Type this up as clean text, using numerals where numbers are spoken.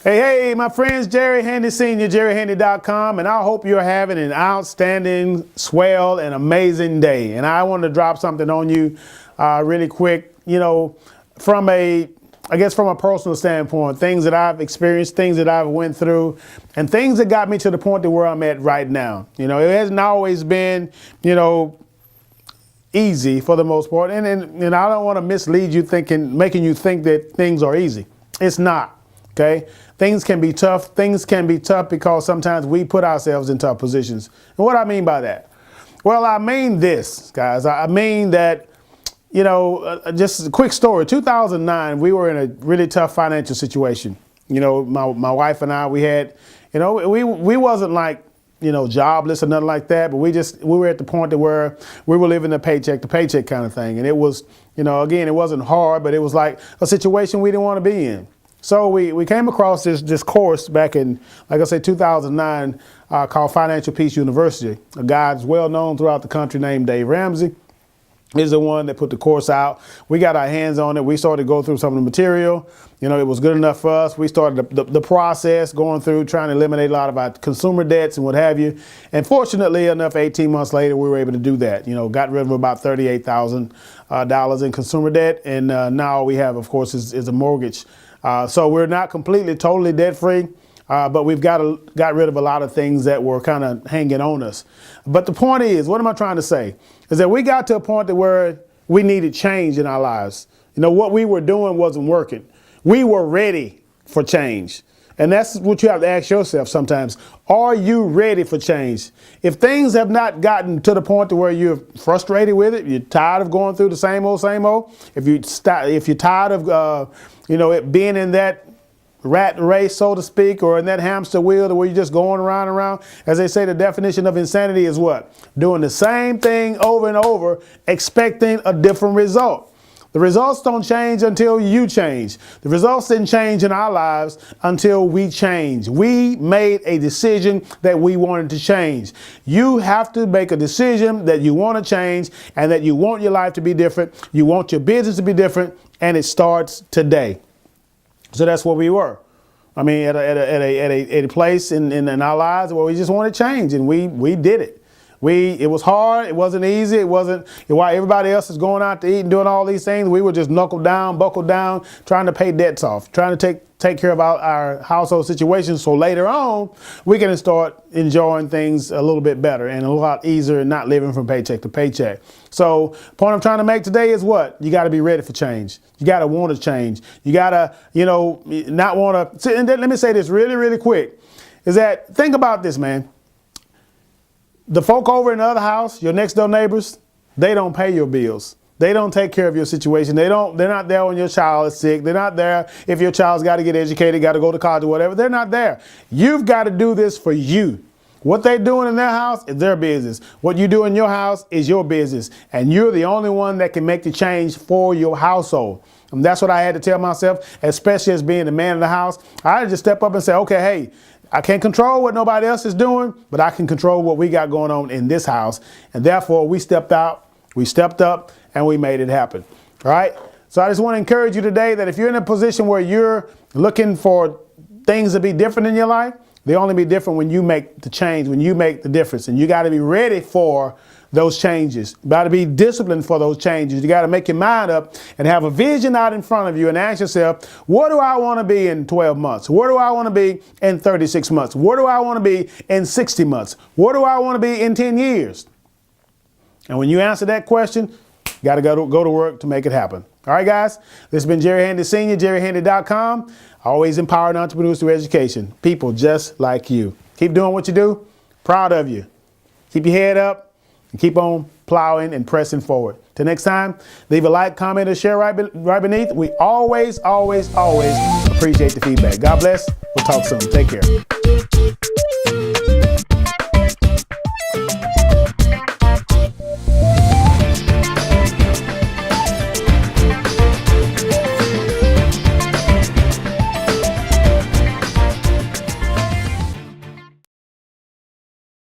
Hey, my friends, Jerry Handy Sr., JerryHandy.com, and I hope you're having an outstanding, swell, and amazing day. And I want to drop something on you really quick, from a personal standpoint, things that I've experienced, things that I've went through, and things that got me to the point to where I'm at right now. It hasn't always been, easy for the most part. And I don't want to mislead you making you think that things are easy. It's not. Okay, things can be tough. Things can be tough because sometimes we put ourselves in tough positions. And what I mean by that? Well, I mean this, guys. I mean that, just a quick story. 2009, we were in a really tough financial situation. My wife and I, we had, we wasn't like, jobless or nothing like that, but we were at the point where we were living a paycheck to paycheck kind of thing. And it was, again, it wasn't hard, but it was like a situation we didn't want to be in. So we came across this course back in, like I said, 2009 called Financial Peace University. A guy that's well known throughout the country named Dave Ramsey is the one that put the course out. We got our hands on it. We started to go through some of the material. It was good enough for us. We started the process going through trying to eliminate a lot of our consumer debts and what have you. And fortunately enough, 18 months later, we were able to do that. Got rid of about $38,000 in consumer debt. And now all we have, of course, is a mortgage. So we're not completely, totally debt free, but we've got rid of a lot of things that were kind of hanging on us. But the point is, what am I trying to say? Is that we got to a point where we needed change in our lives. What we were doing wasn't working. We were ready for change. And that's what you have to ask yourself sometimes. Are you ready for change? If things have not gotten to the point to where you're frustrated with it, you're tired of going through the same old, if you're tired of, it being in that rat race, so to speak, or in that hamster wheel where you're just going around and around. As they say, the definition of insanity is what? Doing the same thing over and over, expecting a different result. The results don't change until you change. The results didn't change in our lives until we change. We made a decision that we wanted to change. You have to make a decision that you want to change and that you want your life to be different. You want your business to be different, and it starts today. So that's where we were. I mean, at a place in our lives where we just wanted change, and we did it. It was hard. It wasn't easy. It wasn't while everybody else is going out to eat and doing all these things. We were just buckled down, trying to pay debts off, trying to take care of our household situations. So later on, we can start enjoying things a little bit better and a lot easier and not living from paycheck to paycheck. So the point I'm trying to make today is what? You got to be ready for change. You got to want to change. You got to, not want to. And let me say this really, really quick, is that think about this, man. The folk over in the other house, your next door neighbors, they don't pay your bills. They don't take care of your situation. They're not there when your child is sick. They're not there if your child's got to get educated, got to go to college or whatever. They're not there. You've got to do this for you. What they're doing in their house is their business. What you do in your house is your business. And you're the only one that can make the change for your household. And that's what I had to tell myself, especially as being the man of the house. I had to just step up and say, okay, hey, I can't control what nobody else is doing, but I can control what we got going on in this house. And therefore, we stepped up, and we made it happen. All right? So I just want to encourage you today that if you're in a position where you're looking for things to be different in your life, they only be different when you make the change, when you make the difference. And you got to be ready for those changes. You got to be disciplined for those changes. You got to make your mind up and have a vision out in front of you and ask yourself, what do I want to be in 12 months? Where do I want to be in 36 months? Where do I want to be in 60 months? Where do I want to be in 10 years? And when you answer that question, you got to go to work to make it happen. All right, guys, this has been Jerry Handy Sr., JerryHandy.com. Always empowering entrepreneurs through education. People just like you. Keep doing what you do. Proud of you. Keep your head up. And keep on plowing and pressing forward. Till next time, leave a like, comment, or share right beneath. We always appreciate the feedback. God bless. We'll talk soon. Take care.